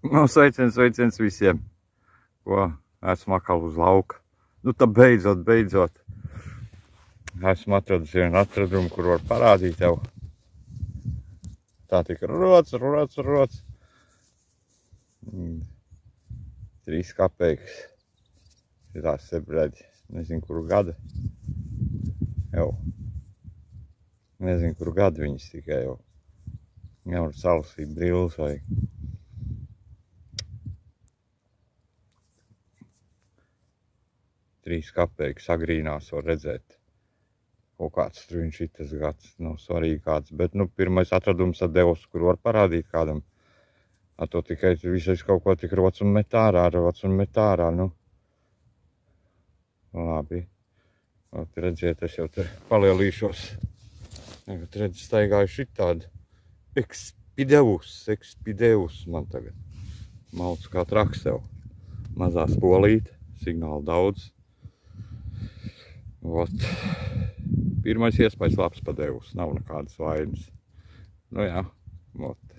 Nu, sveiciens visiem, ko esmu atkal uz lauka. Nu, tā beidzot. Esmu atradis vienu atradumu, kur var parādīt tev. Tā tika rots. 3 kapeikas. Šitās sebreģi, nezinu, kuru gada. Jau. Nezinu, kuru gadu viņas tikai jau. Nevar salasīt brilles vai. Trīs kapeikas agrīnās var redzēt. Kaut kāds tur viņš šitas gads, nav svarīgi kāds, bet, nu, pirmais atradums ar devus, kur var parādīt kādam. Ar to tikai visais kaut ko tik rots un met ārā, nu. Labi. Ot, redziet, es jau te palielīšos. Tagad redz, staigāju šitādu. Expideus man tagad. Malc kā traks tev. Mazā spolīte, signāli daudz. Ot. Pirmais iespējas labs pa devus, nav nekādas vainas. Nu jā, ot.